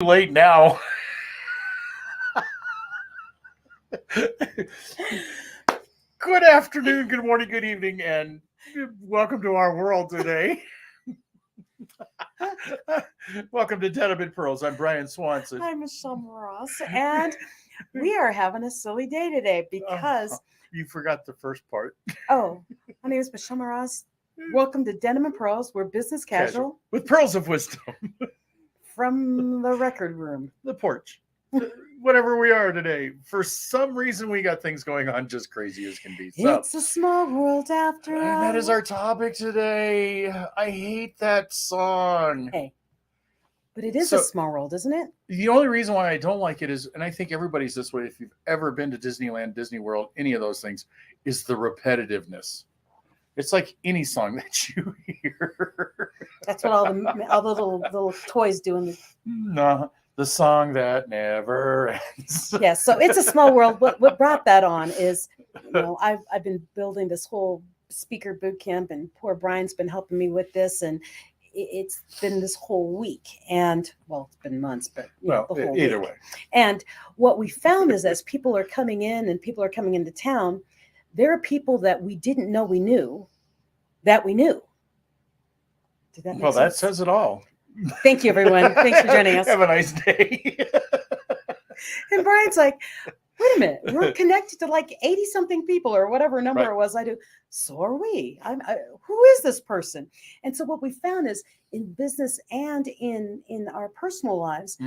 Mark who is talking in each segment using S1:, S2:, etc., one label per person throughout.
S1: Late now. Good afternoon, good morning, good evening, and welcome to our world today. Welcome to Denim and Pearls. I'm Brian Swanson.
S2: I'm Michelle Ross, and we are having a silly day today because
S1: You forgot the first part.
S2: My name is Michelle Ross. Welcome to Denim and Pearls. We're business casual
S1: with pearls of wisdom.
S2: From the record room,
S1: the porch, whatever we are today. For some reason, we got things going on just crazy as can be.
S2: So, it's a small world after all.
S1: And that is our topic today. I hate that song.
S2: Hey, but it is a small world, isn't it?
S1: The only reason why I don't like it is, and I think everybody's this way, if you've ever been to Disneyland, Disney World, any of those things, is the repetitiveness. It's like any song that you hear.
S2: That's what all the little toys do.
S1: The song that never ends.
S2: Yeah, so it's a small world. What brought that on is, I've been building this whole speaker boot camp, and poor Brian's been helping me with this, and it's been this whole week, and it's been months, but the whole
S1: either
S2: week.
S1: Way.
S2: And what we found is, as people are coming in and people are coming into town, there are people that we didn't know we knew that we knew. Did that make sense?
S1: That says it all.
S2: Thank you, everyone. Thanks for joining us.
S1: Have a nice day.
S2: And Brian's like, wait a minute, we're connected to like 80-something people or whatever number it was. I do. So are we. Who is this person? And so what we found is, in business and in our personal lives,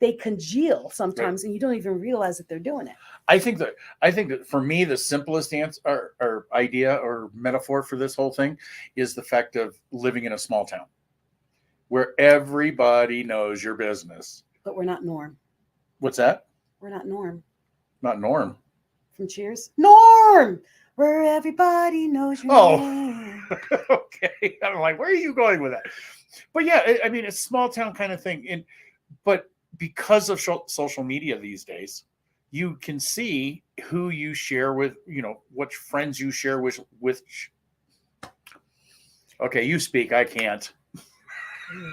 S2: they congeal sometimes, and you don't even realize that they're doing it.
S1: I think that for me, the simplest answer or idea or metaphor for this whole thing is the fact of living in a small town where everybody knows your business.
S2: But we're not Norm.
S1: What's that?
S2: We're not Norm.
S1: Not Norm.
S2: From Cheers? Norm! Where everybody knows your name.
S1: Okay. I'm like, where are you going with that? But yeah, I mean, it's a small town kind of thing. But because of social media these days, you can see who you share with, which friends you share with. Okay, you speak. I can't.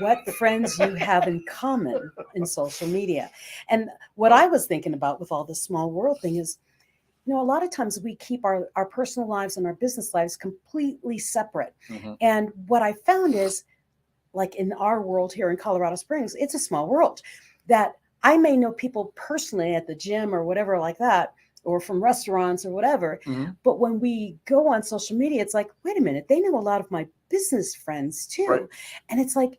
S2: What friends you have in common in social media. And what I was thinking about with all this small world thing is, a lot of times we keep our personal lives and our business lives completely separate. Mm-hmm. And what I found is, like in our world here in Colorado Springs, it's a small world that I may know people personally at the gym or whatever like that, or from restaurants or whatever. Mm-hmm. But when we go on social media, it's like, wait a minute, they know a lot of my business friends too. Right. And it's like,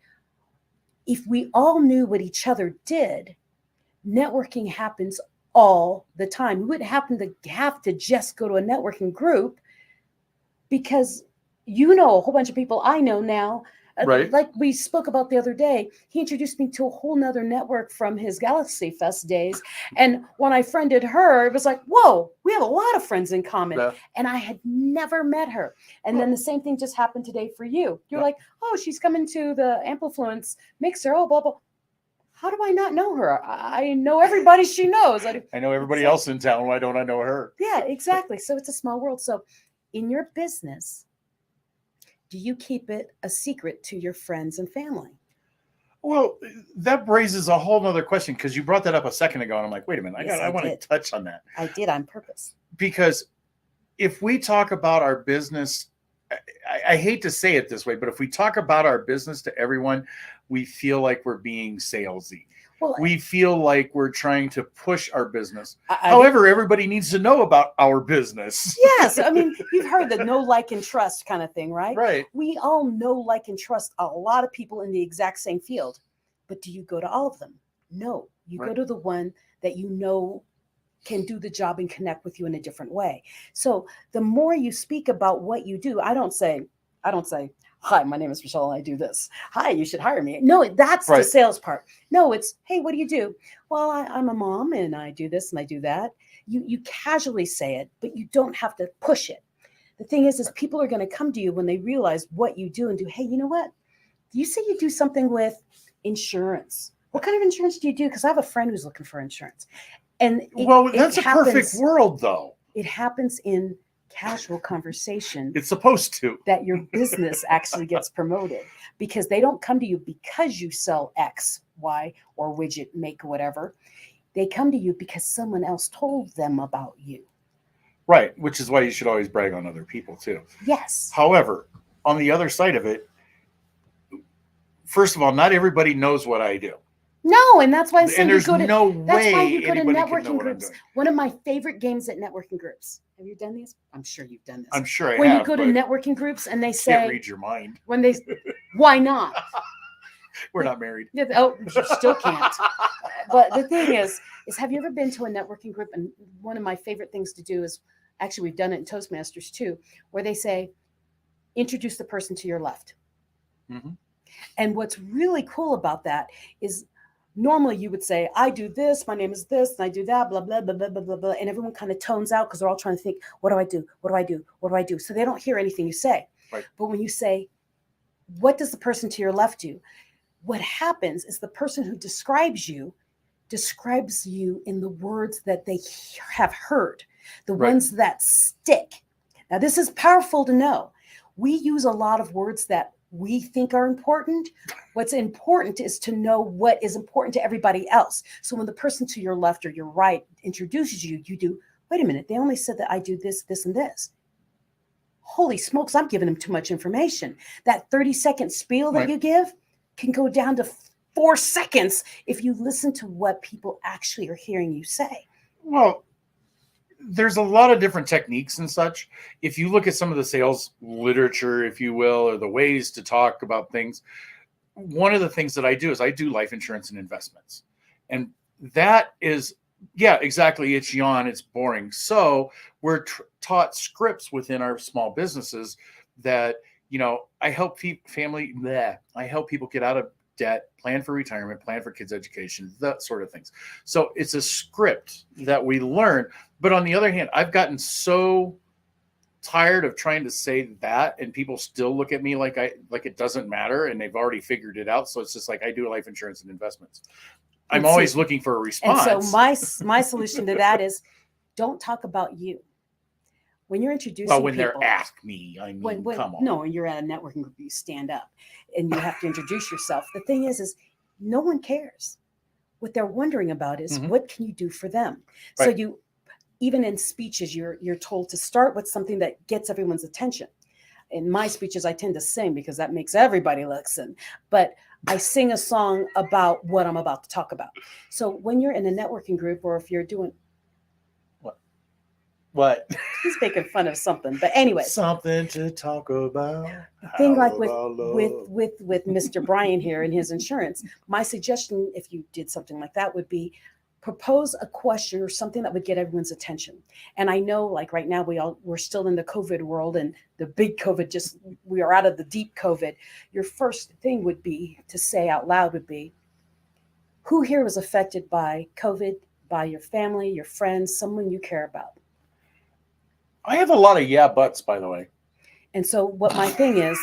S2: if we all knew what each other did, networking happens all the time. We wouldn't happen to have to just go to a networking group, because a whole bunch of people I know now. Right. Like we spoke about the other day, he introduced me to a whole nother network from his Galaxy Fest days. And when I friended her, it was like, whoa, we have a lot of friends in common. Yeah. And I had never met her. And then the same thing just happened today for you. You're like, oh, she's coming to the Amplifluence mixer. Oh, blah, blah. How do I not know her? I know everybody she knows.
S1: I know everybody else in town. Why don't I know her?
S2: Yeah, exactly. So it's a small world. So in your business, do you keep it a secret to your friends and family?
S1: Well, that raises a whole nother question, because you brought that up a second ago, and I'm like, wait a minute, I want to touch on that.
S2: I did on purpose.
S1: Because if we talk about our business, I hate to say it this way, but if we talk about our business to everyone, we feel like we're being salesy. Well, we feel like we're trying to push our business. However, everybody needs to know about our business.
S2: Yes. I mean, you've heard the know, like, and trust kind of thing, right?
S1: Right.
S2: We all know, like, and trust a lot of people in the exact same field. But do you go to all of them? No. You go to the one that you know can do the job and connect with you in a different way. So the more you speak about what you do, I don't say, hi, my name is Michelle and I do this. Hi, you should hire me. No, that's the sales part. No, it's, hey, what do you do? Well, I'm a mom and I do this and I do that. You casually say it, but you don't have to push it. The thing is people are going to come to you when they realize what you do and do. Hey, you know what? You say you do something with insurance. What kind of insurance do you do? Because I have a friend who's looking for insurance. And
S1: that's a perfect world, though.
S2: It happens in casual conversation.
S1: It's supposed to.
S2: That your business actually gets promoted, because they don't come to you because you sell X, Y or widget make whatever. They come to you because someone else told them about you.
S1: Right, which is why you should always brag on other people too.
S2: Yes.
S1: However, on the other side of it, first of all, not everybody knows what I do.
S2: No, and that's why I said
S1: And
S2: you
S1: there's
S2: go to
S1: no
S2: that's why
S1: way
S2: you go to
S1: anybody can know
S2: networking
S1: what I'm
S2: groups.
S1: doing.
S2: One of my favorite games at networking groups. Have you done these? I'm sure you've done this.
S1: I'm sure I
S2: when
S1: have.
S2: you go to
S1: but
S2: networking groups and they
S1: I can't
S2: say
S1: read your mind.
S2: when they why not?
S1: We're not married.
S2: Oh, you still can't. But the thing is have you ever been to a networking group? And one of my favorite things to do is actually we've done it in Toastmasters too, where they say, introduce the person to your left.
S1: Mm-hmm.
S2: And what's really cool about that is normally you would say, I do this, my name is this, and I do that, blah, blah, blah, blah, blah, blah, blah. And everyone kind of tones out because they're all trying to think, what do I do? What do I do? What do I do? So they don't hear anything you say.
S1: Right.
S2: But when you say, what does the person to your left do? What happens is the person who describes you in the words that they have heard, the
S1: Right.
S2: ones that stick. Now, this is powerful to know. We use a lot of words that we think are important. What's important is to know what is important to everybody else. So when the person to your left or your right introduces you, you do, wait a minute, they only said that I do this, this, and this. Holy smokes, I'm giving them too much information. That 30-second spiel that
S1: Right.
S2: you give can go down to 4 seconds if you listen to what people actually are hearing you say.
S1: Well, there's a lot of different techniques and such. If you look at some of the sales literature, if you will, or the ways to talk about things, one of the things that I do is I do life insurance and investments. And that is, yeah, exactly. It's yawn. It's boring. So we're taught scripts within our small businesses that, I help I help people get out of debt, plan for retirement, plan for kids' education, that sort of things. So it's a script that we learn. But on the other hand, I've gotten so tired of trying to say that, and people still look at me like it doesn't matter, and they've already figured it out. So it's just like I do life insurance and investments. I'm always looking for a response.
S2: And so my solution to that is don't talk about you. When you're introducing
S1: well, when
S2: people,
S1: they're asked me, I mean, come on.
S2: No, when you're at a networking group, you stand up and you have to introduce yourself. The thing is no one cares. What they're wondering about is what can you do for them? Right. So you, even in speeches, you're told to start with something that gets everyone's attention. In my speeches, I tend to sing because that makes everybody listen. But I sing a song about what I'm about to talk about. So when you're in a networking group, or if you're doing
S1: what?
S2: He's making fun of something, but anyway,
S1: something to talk about.
S2: The thing like with Mr. Brian here and his insurance, my suggestion, if you did something like that, would be propose a question or something that would get everyone's attention. And I know, like right now, we're still in the COVID world, and the big COVID, we are out of the deep COVID. Your first thing would be to say out loud would be, who here was affected by COVID, by your family, your friends, someone you care about?
S1: I have a lot of yeah buts, by the way.
S2: And so what my thing is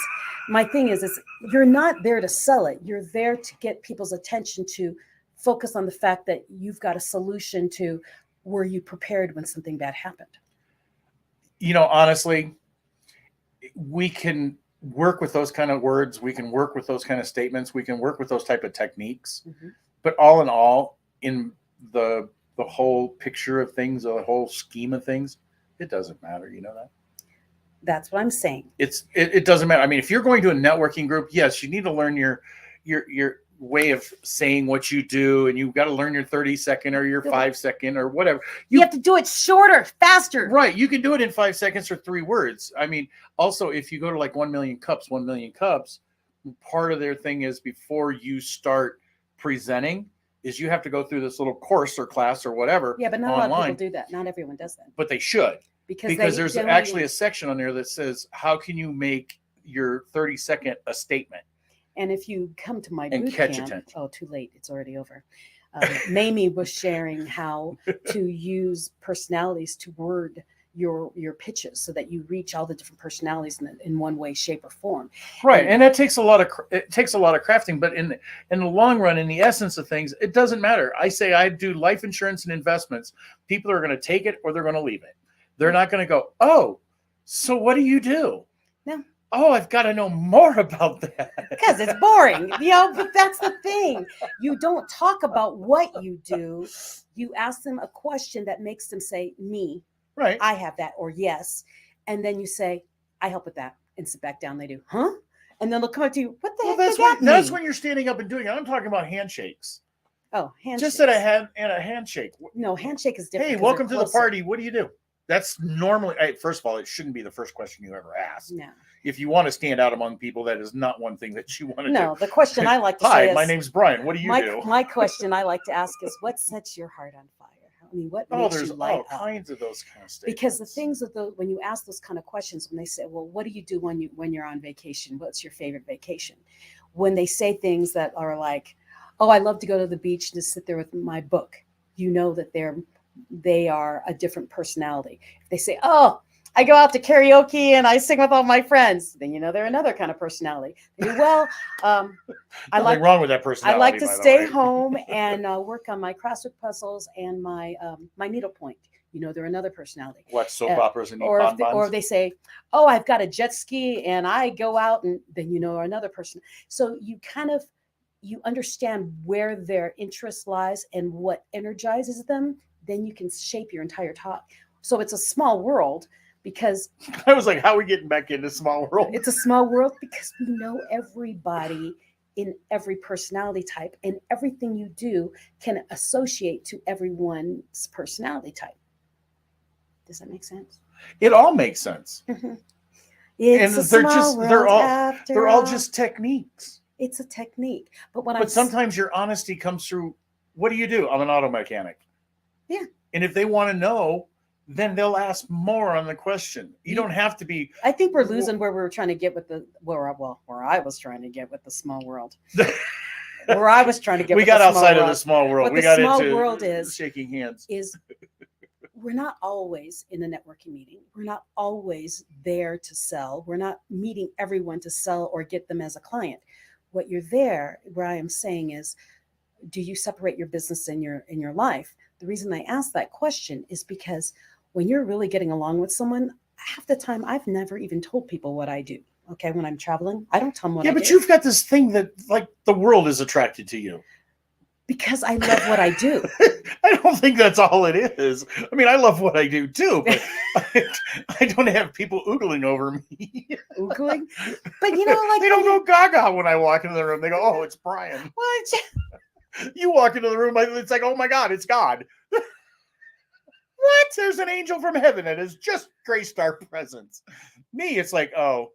S2: you're not there to sell it. You're there to get people's attention, to focus on the fact that you've got a solution to, were you prepared when something bad happened?
S1: Honestly, we can work with those kind of words. We can work with those kind of statements. We can work with those type of techniques. Mm-hmm. But all in all, in the whole picture of things, the whole scheme of things, it doesn't matter. You know that?
S2: That's what I'm saying.
S1: It doesn't matter. I mean, if you're going to a networking group, yes, you need to learn your way of saying what you do, and you've got to learn your 30-second or your 5-second or whatever.
S2: You have to do it shorter, faster.
S1: Right. You can do it in 5 seconds or 3 words. I mean, also, if you go to like 1 million cups, part of their thing is before you start presenting is you have to go through this little course or class or whatever.
S2: Yeah, but not online. A lot of people do that. Not everyone does that.
S1: But they should. Because there's actually a section on there that says, how can you make your 30-second a statement?
S2: And if you come to my boot camp, too late. It's already over. Mamie was sharing how to use personalities to word your pitches so that you reach all the different personalities in one way, shape, or form.
S1: Right, and that takes a lot of crafting. But in the long run, in the essence of things, it doesn't matter. I say I do life insurance and investments. People are going to take it or they're going to leave it. They're not going to go, oh, so what do you do?
S2: No.
S1: Oh, I've got to know more about that.
S2: Because it's boring, but that's the thing. You don't talk about what you do. You ask them a question that makes them say, me,
S1: Right.
S2: I have that, or yes. And then you say, I help with that. And sit back down. They do, huh? And then they'll come up to you, what the heck does that mean?
S1: That's when you're standing up and doing it. I'm talking about handshakes.
S2: Oh, handshake.
S1: Just that I had a handshake.
S2: No, handshake is different.
S1: Hey, welcome to the party. What do you do? That's normally, first of all, it shouldn't be the first question you ever ask.
S2: No.
S1: If you want to stand out among people, that is not one thing that you want to do.
S2: No, the question I like to say
S1: Hi,
S2: is,
S1: my name's Brian. What do you do?
S2: My question I like to ask is, what sets your heart on fire? I mean, what makes you light up?
S1: Kinds of those kind of statements.
S2: Because the things when you ask those kind of questions, when they say, well, what do you do when you're on vacation? What's your favorite vacation? When they say things that are like, oh, I love to go to the beach and just sit there with my book, you know that they are a different personality. If they say, oh, I go out to karaoke and I sing with all my friends, then you know they're another kind of personality. They do, well,
S1: nothing wrong with that personality.
S2: I like to stay home and work on my crossword puzzles and my needlepoint. You know, they're another personality.
S1: What, soap operas and
S2: bonbons? Or they say, oh, I've got a jet ski and I go out, and then you know another person. So you you understand where their interest lies and what energizes them. Then you can shape your entire talk. So it's a small world. Because
S1: I was like, how are we getting back into small world?
S2: It's a small world because we know everybody in every personality type, and everything you do can associate to everyone's personality type. Does that make sense?
S1: It all makes sense.
S2: Mm-hmm. They're
S1: all just techniques.
S2: It's a technique. But
S1: sometimes your honesty comes through, what do you do? I'm an auto mechanic.
S2: Yeah.
S1: And if they want to know, then they'll ask more on the question. You don't have to be.
S2: I think we're losing where we were trying to get with where I was trying to get with the small world. Where I was trying to get.
S1: We got outside of the small world.
S2: What the small world is
S1: shaking hands.
S2: We're not always in a networking meeting. We're not always there to sell. We're not meeting everyone to sell or get them as a client. What you're there, where I am saying is, do you separate your business in your life? The reason I ask that question is because when you're really getting along with someone, half the time I've never even told people what I do. Okay, when I'm traveling, I don't tell them what I do.
S1: Yeah, but you've got this thing that like the world is attracted to you.
S2: Because I love what I do.
S1: I don't think that's all it is. I mean, I love what I do too, but I don't have people oogling over me.
S2: Oogling? But you know, like
S1: they don't go gaga when I walk into the room. They go, oh, it's Brian.
S2: What?
S1: You walk into the room, it's like, oh my God, it's God. What? There's an angel from heaven that has just graced our presence. Me, it's like, oh.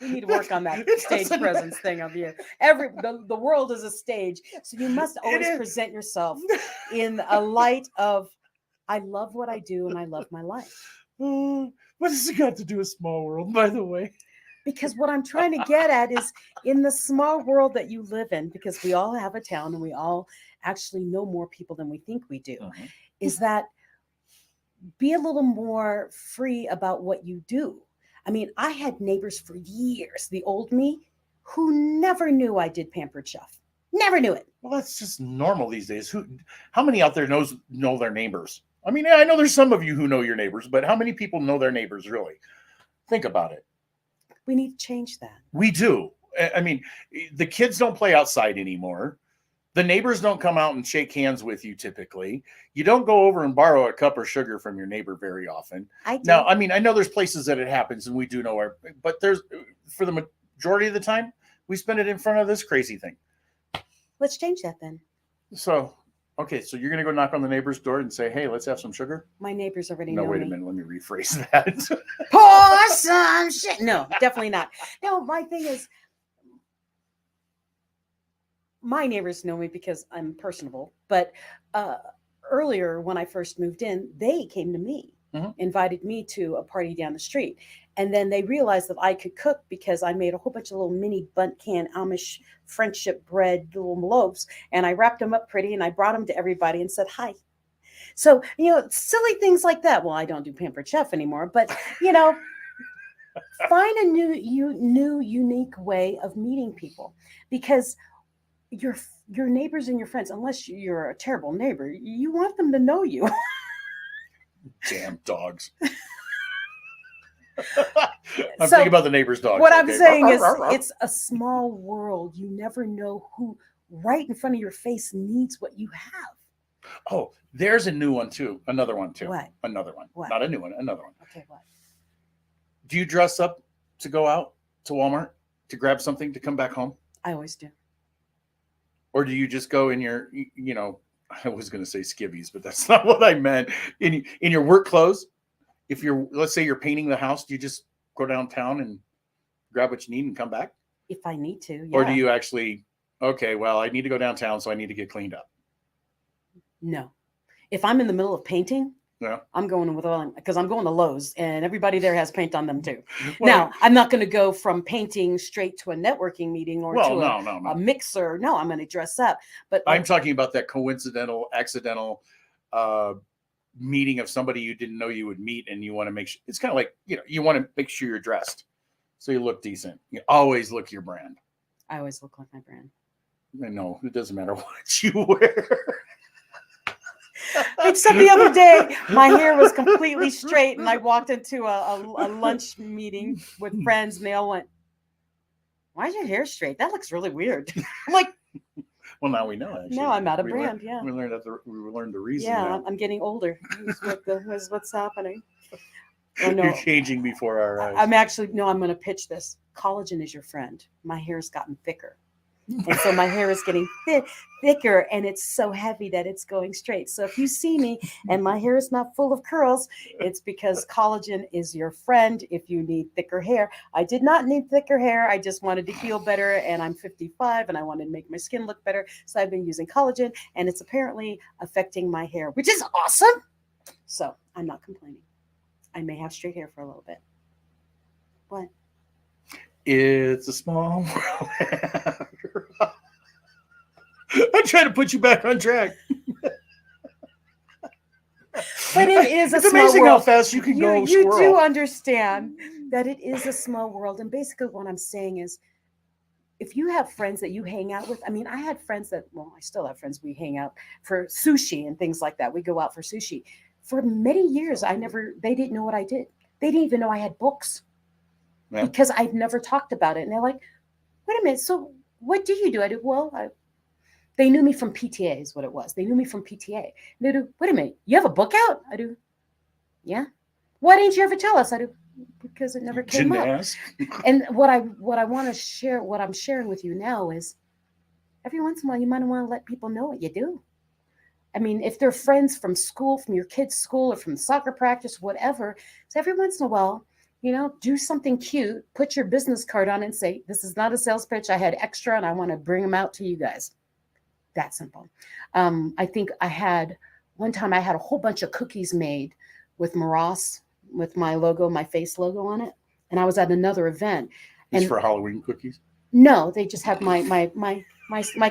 S2: We need to work on that stage presence thing of you. The world is a stage, so you must always present yourself in a light of, I love what I do and I love my life.
S1: What has it got to do with small world, by the way?
S2: Because what I'm trying to get at is in the small world that you live in, because we all have a town and we all actually know more people than we think we do, is that be a little more free about what you do. I mean, I had neighbors for years, the old me, who never knew I did Pampered Chef. Never knew it.
S1: Well, that's just normal these days. How many out there know their neighbors? I mean, I know there's some of you who know your neighbors, but how many people know their neighbors really? Think about it.
S2: We need to change that.
S1: We do. I mean, the kids don't play outside anymore. The neighbors don't come out and shake hands with you typically. You don't go over and borrow a cup of sugar from your neighbor very often.
S2: I do.
S1: Now, I mean, I know there's places that it happens and we do know but for the majority of the time, we spend it in front of this crazy thing.
S2: Let's change that then.
S1: So, okay, so you're going to go knock on the neighbor's door and say, hey, let's have some sugar?
S2: My neighbors already know me.
S1: No, wait a minute. Let me rephrase that.
S2: Pour some shit. No, definitely not. No, my thing is, my neighbors know me because I'm personable. But earlier, when I first moved in, they came to me, invited me to a party down the street. And then they realized that I could cook because I made a whole bunch of little mini bundt can Amish friendship bread little loaves. And I wrapped them up pretty and I brought them to everybody and said, hi. So, silly things like that. Well, I don't do Pampered Chef anymore, but, find a new, unique way of meeting people, because your neighbors and your friends, unless you're a terrible neighbor, you want them to know you.
S1: Damn dogs. I'm
S2: So
S1: thinking about the neighbor's dog.
S2: what I'm saying is it's a small world. You never know who right in front of your face needs what you have.
S1: Oh, there's a new one too. Another one too.
S2: What?
S1: Another one.
S2: What?
S1: Not a new one. Another one.
S2: Okay, what?
S1: Do you dress up to go out to Walmart to grab something to come back home?
S2: I always do.
S1: Or do you just go in your, I was going to say skivvies, but that's not what I meant. In your work clothes, if you're, let's say you're painting the house, do you just go downtown and grab what you need and come back?
S2: If I need to, yeah.
S1: Or do you actually, okay, well, I need to go downtown, so I need to get cleaned up?
S2: No. If I'm in the middle of painting,
S1: Yeah.
S2: I'm going with all, because I'm going to Lowe's and everybody there has paint on them too.
S1: Well,
S2: now, I'm not going to go from painting straight to a networking meeting or to
S1: no.
S2: a mixer. No, I'm going to dress up. But
S1: I'm talking about that coincidental, accidental meeting of somebody you didn't know you would meet, and you want to make sure it's kind of like, you want to make sure you're dressed so you look decent. You always look your brand.
S2: I always look like my brand.
S1: No, it doesn't matter what you wear.
S2: Except the other day, my hair was completely straight, and I walked into a lunch meeting with friends, and they all went, "Why is your hair straight? That looks really weird." I'm like,
S1: well, now we know. Actually,
S2: no, I'm out of brand.
S1: Yeah, we learned the reason.
S2: Yeah,
S1: now.
S2: I'm getting older. What's happening? Oh, no.
S1: You're changing before our eyes.
S2: I'm going to pitch this. Collagen is your friend. My hair's gotten thicker. And so my hair is getting thicker, and it's so heavy that it's going straight. So if you see me and my hair is not full of curls, it's because collagen is your friend if you need thicker hair. I did not need thicker hair. I just wanted to feel better, and I'm 55, and I wanted to make my skin look better. So I've been using collagen, and it's apparently affecting my hair, which is awesome. So I'm not complaining. I may have straight hair for a little bit. What?
S1: It's a small world. I try to put you back on track.
S2: But it is a
S1: it's
S2: small
S1: amazing
S2: world.
S1: how fast you can go.
S2: You do understand that it is a small world. And basically what I'm saying is, if you have friends that you hang out with, I mean, I had friends I still have friends, we hang out for sushi and things like that. We go out for sushi. For many years, they didn't know what I did. They didn't even know I had books. Yeah. Because I've never talked about it. And they're like, wait a minute, so what do you do? I do, they knew me from PTA is what it was. They knew me from PTA. And they do, wait a minute, you have a book out? I do, yeah. Why didn't you ever tell us? I do, because it never came up. Ask. And what I want to share, what I'm sharing with you now is, every once in a while, you might want to let people know what you do. I mean, if they're friends from school, from your kids' school, or from soccer practice, whatever, so every once in a while, do something cute, put your business card on it and say, this is not a sales pitch. I had extra and I want to bring them out to you guys. That simple. I think one time I had a whole bunch of cookies made with Maross, with my logo, my face logo on it. And I was at another event.
S1: It's for Halloween cookies?
S2: No, they just have my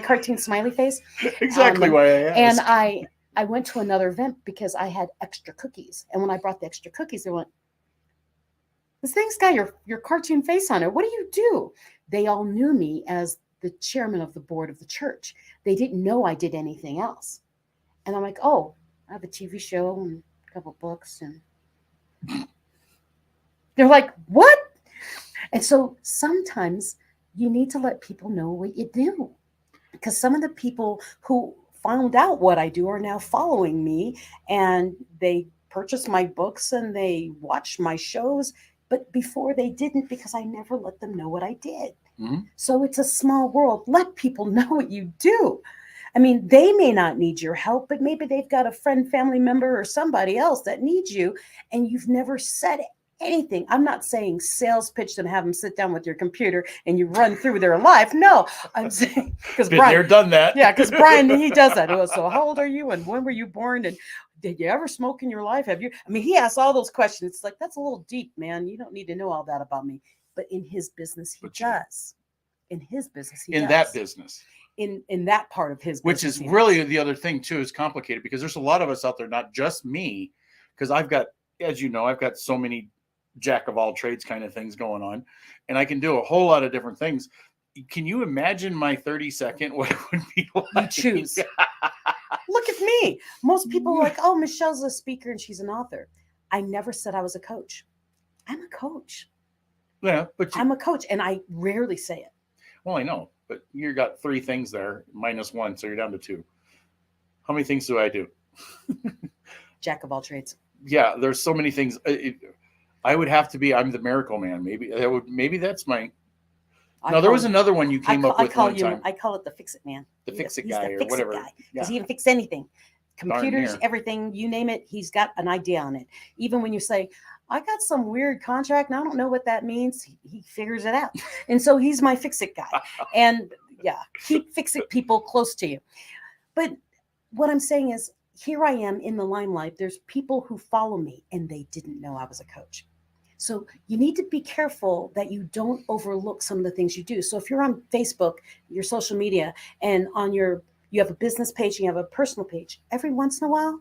S2: cartoon smiley face.
S1: Exactly why I asked.
S2: And I went to another event because I had extra cookies. And when I brought the extra cookies, they went, this thing's got your cartoon face on it. What do you do? They all knew me as the chairman of the board of the church. They didn't know I did anything else. And I'm like, oh, I have a TV show and a couple books. And they're like, what? And so sometimes you need to let people know what you do. Because some of the people who found out what I do are now following me, and they purchase my books and they watch my shows. But before they didn't, because I never let them know what I did. Mm-hmm. So it's a small world. Let people know what you do. I mean, they may not need your help, but maybe they've got a friend, family member, or somebody else that needs you, and you've never said anything. I'm not saying sales pitch them, have them sit down with your computer and you run through their life. No, I'm saying, because Brian
S1: done that.
S2: Yeah, because Brian, he does that. So how old are you, and when were you born, and did you ever smoke in your life? Have you? I mean, he asks all those questions. It's like, that's a little deep, man. You don't need to know all that about me. But in his business, he does. In his business, he does.
S1: In that business.
S2: In that part of his business.
S1: Which is really the other thing, too, is complicated, because there's a lot of us out there, not just me, because I've got, as you know, I've got so many jack of all trades kind of things going on, and I can do a whole lot of different things. Can you imagine my 30-second, what it would be like?
S2: You choose. Look at me. Most people are like, oh, Michelle's a speaker and she's an author. I never said I was a coach. I'm a coach.
S1: Yeah, but
S2: I'm a coach, and I rarely say it.
S1: well, I know, but you got 3 things there minus 1, so you're down to 2. How many things do I do?
S2: Jack of all trades.
S1: Yeah, there's so many things. I would have to be. I'm the miracle man. Maybe that's my. No, there was another one you came up with one time.
S2: I call it the fix it man.
S1: The fix it guy or whatever.
S2: Because he can fix anything. Computers,
S1: near.
S2: everything, you name it, he's got an idea on it. Even when you say, I got some weird contract and I don't know what that means, he figures it out. And so he's my fix it guy. And yeah, keep fix it people close to you. But what I'm saying is, here I am in the limelight. There's people who follow me and they didn't know I was a coach. So you need to be careful that you don't overlook some of the things you do. So if you're on Facebook, your social media, and you have a business page, and you have a personal page, every once in a while,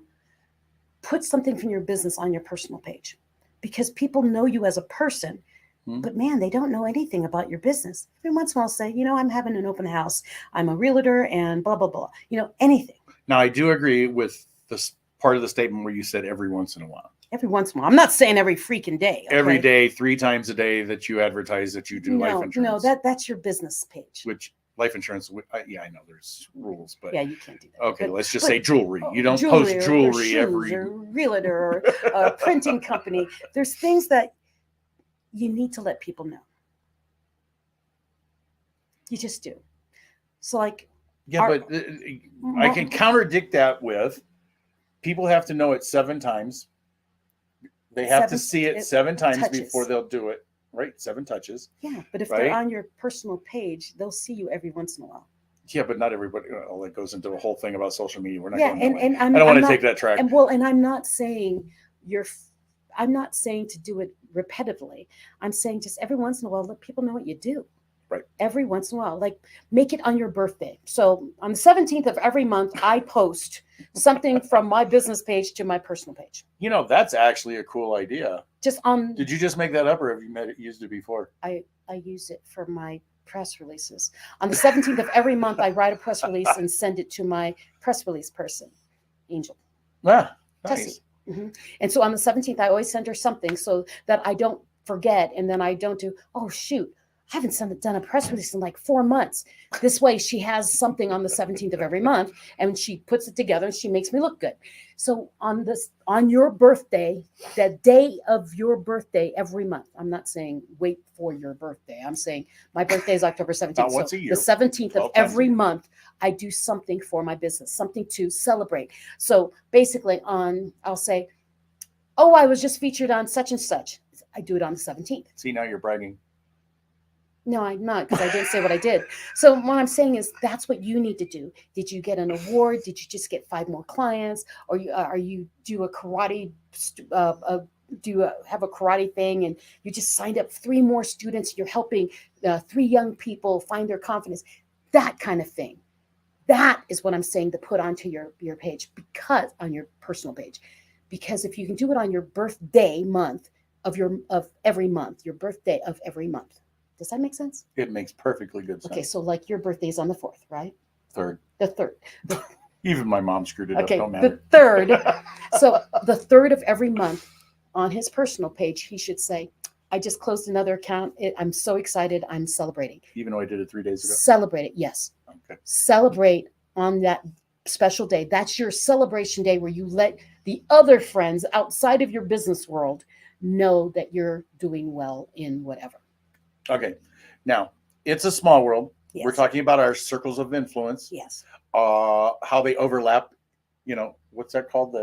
S2: put something from your business on your personal page, because people know you as a person, but man, they don't know anything about your business. Every once in a while, say, I'm having an open house. I'm a realtor and blah, blah, blah, anything.
S1: Now, I do agree with this part of the statement where you said every once in a while.
S2: Every once in a while. I'm not saying every freaking day. Okay?
S1: Every day, 3 times a day that you advertise that you do life insurance.
S2: No, that's your business page.
S1: Which life insurance, I know there's rules, but
S2: yeah, you can't do that.
S1: Okay, let's just say jewelry. You don't post jewelry every
S2: or realtor or a printing company. There's things that you need to let people know. You just do. So but
S1: I can contradict that with people have to know it 7 times. They have to see it 7 times touches before they'll do it, right? 7 touches.
S2: Yeah, but if they're on your personal page, they'll see you every once in a while.
S1: Yeah, but not everybody. That goes into a whole thing about social media. We're not.
S2: Yeah,
S1: and I don't want to take that track.
S2: And I'm not saying I'm not saying to do it repetitively. I'm saying just every once in a while, let people know what you do.
S1: Right.
S2: Every once in a while, like make it on your birthday. So on the 17th of every month, I post something from my business page to my personal page.
S1: That's actually a cool idea.
S2: Did
S1: you just make that up, or have you used it before?
S2: I use it for my press releases. On the 17th of every month, I write a press release and send it to my press release person, Angel.
S1: Ah, nice.
S2: Mm-hmm. And so on the 17th, I always send her something so that I don't forget, and then I don't do, oh shoot, I haven't done a press release in like 4 months. This way she has something on the 17th of every month, and she puts it together and she makes me look good. So on your birthday, the day of your birthday every month, I'm not saying wait for your birthday. I'm saying my birthday is October 17th.
S1: About once a year.
S2: The 17th of every month, I do something for my business, something to celebrate. So basically I'll say, oh, I was just featured on such and such. I do it on the 17th.
S1: See, now you're bragging.
S2: No, I'm not, because I didn't say what I did. So what I'm saying is that's what you need to do. Did you get an award? Did you just get 5 more clients? Or you do a karate, have a karate thing and you just signed up 3 more students. You're helping 3 young people find their confidence. That kind of thing. That is what I'm saying to put onto your page, because on your personal page. Because if you can do it on your birthday month of every month, your birthday of every month. Does that make sense?
S1: It makes perfectly good sense.
S2: Okay, so like your birthday is on the 4th, right?
S1: 3rd.
S2: The 3rd.
S1: Even my mom screwed it up. Don't matter.
S2: The 3rd. So the 3rd of every month on his personal page, he should say, I just closed another account. I'm so excited. I'm celebrating.
S1: Even though I did it 3 days ago?
S2: Celebrate it, yes.
S1: Okay.
S2: Celebrate on that special day. That's your celebration day where you let the other friends outside of your business world know that you're doing well in whatever.
S1: Okay. Now, it's a small world.
S2: Yes.
S1: We're talking about our circles of influence.
S2: Yes.
S1: How they overlap. What's that called?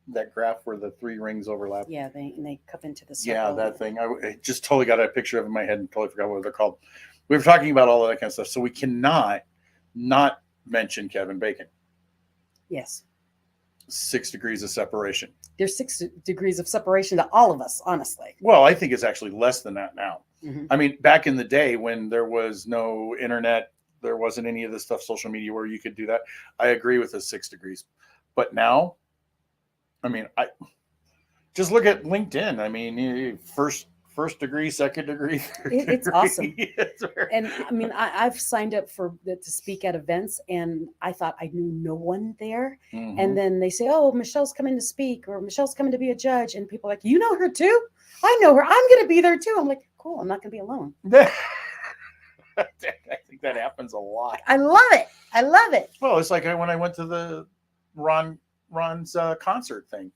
S1: That graph where the 3 rings overlap.
S2: Yeah, they come into the circle.
S1: Yeah, that thing. I just totally got a picture of it in my head and totally forgot what they're called. We were talking about all of that kind of stuff. So we cannot not mention Kevin Bacon.
S2: Yes.
S1: 6 degrees of separation.
S2: There's 6 degrees of separation to all of us, honestly.
S1: Well, I think it's actually less than that now.
S2: Mm-hmm.
S1: I mean, back in the day when there was no internet, there wasn't any of this stuff, social media, where you could do that. I agree with the 6 degrees. But now, I mean, I just look at LinkedIn. I mean, first degree, 2nd degree.
S2: It's
S1: degree.
S2: awesome. And I mean, I've signed up to speak at events, and I thought I knew no one there.
S1: Mm-hmm.
S2: And then they say, oh, Michelle's coming to speak, or Michelle's coming to be a judge. And people are like, you know her too? I know her. I'm going to be there too. I'm like, cool. I'm not going to be alone.
S1: I think that happens a lot.
S2: I love it. I love it.
S1: Well, it's like when I went to the Ron's concert thing.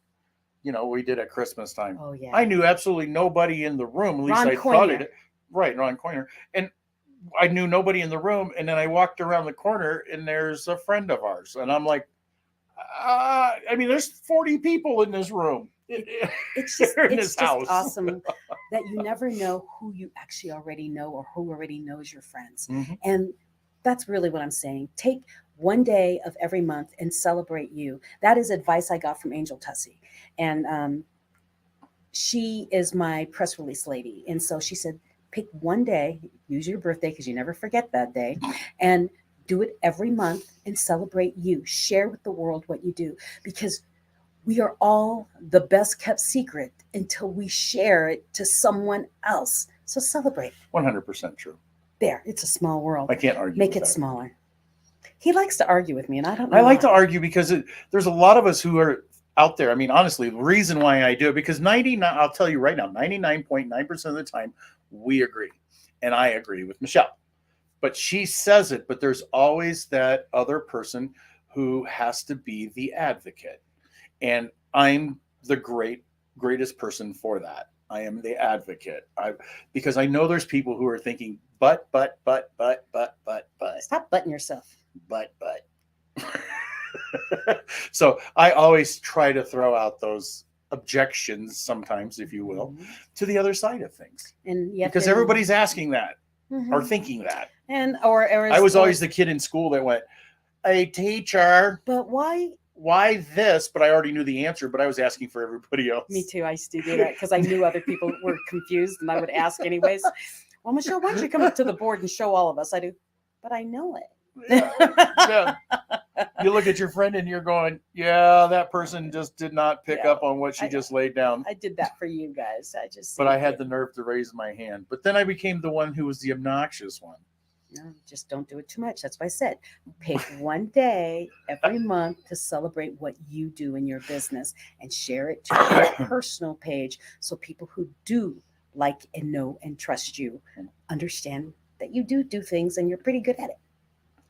S1: You know, we did at Christmas time.
S2: Oh, yeah.
S1: I knew absolutely nobody in the room. At least I thought it. Right, Ron Coiner. And I knew nobody in the room. And then I walked around the corner and there's a friend of ours. And I'm like, I mean, there's 40 people in this room.
S2: It's just awesome that you never know who you actually already know or who already knows your friends.
S1: Mm-hmm.
S2: And that's really what I'm saying. Take one day of every month and celebrate you. That is advice I got from Angel Tussey. And she is my press release lady. And so she said, pick one day, use your birthday because you never forget that day, and do it every month and celebrate you. Share with the world what you do, because we are all the best kept secret until we share it to someone else. So celebrate.
S1: 100% true.
S2: There, it's a small world.
S1: I can't argue.
S2: Make it smaller. He likes to argue with me, and I don't know.
S1: I like to argue because there's a lot of us who are out there. I mean, honestly, the reason why I do it, because I'll tell you right now, 99.9% of the time, we agree. And I agree with Michelle. But she says it, but there's always that other person who has to be the advocate. And I'm the greatest person for that. I am the advocate. Because I know there's people who are thinking, but.
S2: Stop butting yourself.
S1: But. So I always try to throw out those objections sometimes, if you will, to the other side of things.
S2: And
S1: because everybody's asking that or thinking that.
S2: And or
S1: I was always the kid in school that went, "Hey, teacher,
S2: but why
S1: this?" But I already knew the answer, but I was asking for everybody else.
S2: Me too. I used to do that because I knew other people were confused, and I would ask anyways. Well, Michelle, why don't you come up to the board and show all of us? I do, but I know it.
S1: Yeah. You look at your friend and you're going, yeah, that person just did not pick up on what she just laid down.
S2: I did that for you guys.
S1: But I had the nerve to raise my hand. But then I became the one who was the obnoxious one.
S2: No, just don't do it too much. That's why I said pick one day every month to celebrate what you do in your business and share it to your personal page so people who do like and know and trust you understand that you do things and you're pretty good at it.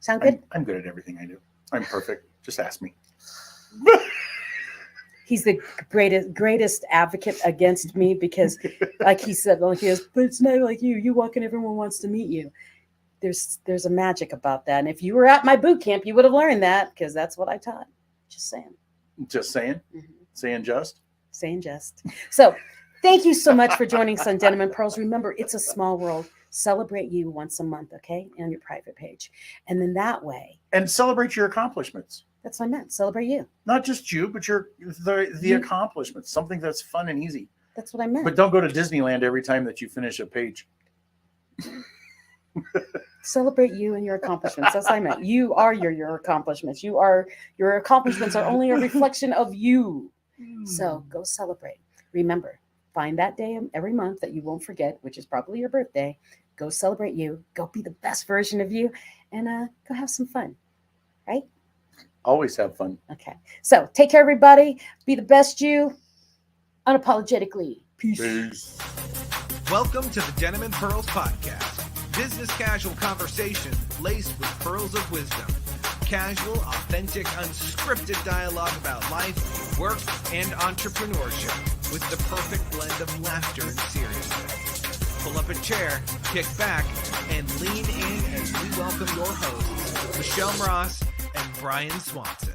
S2: Sound good?
S1: I'm good at everything I do. I'm perfect. Just ask me.
S2: He's the greatest advocate against me because, like he said, but it's not like you. You walk in, everyone wants to meet you. There's a magic about that. And if you were at my boot camp, you would have learned that because that's what I taught. Just saying.
S1: Just saying? Mm-hmm. Saying just?
S2: Saying just. So thank you so much for joining us on Denim and Pearls. Remember, it's a small world. Celebrate you once a month, okay? On your private page. And then that way.
S1: And celebrate your accomplishments.
S2: That's what I meant. Celebrate you.
S1: Not just you, but the accomplishments. Something that's fun and easy.
S2: That's what I meant.
S1: But don't go to Disneyland every time that you finish a page.
S2: Celebrate you and your accomplishments. That's what I meant. You are your accomplishments. Your accomplishments are only a reflection of you. So go celebrate. Remember, find that day every month that you won't forget, which is probably your birthday. Go celebrate you. Go be the best version of you, and go have some fun. Right?
S1: Always have fun.
S2: Okay. So take care, everybody. Be the best you, unapologetically. Peace.
S3: Welcome to the Denim and Pearls podcast. Business casual conversation laced with pearls of wisdom. Casual, authentic, unscripted dialogue about life, work, and entrepreneurship with the perfect blend of laughter and seriousness. Pull up a chair, kick back, and lean in as we welcome your hosts, Michelle Ross and Brian Swanson.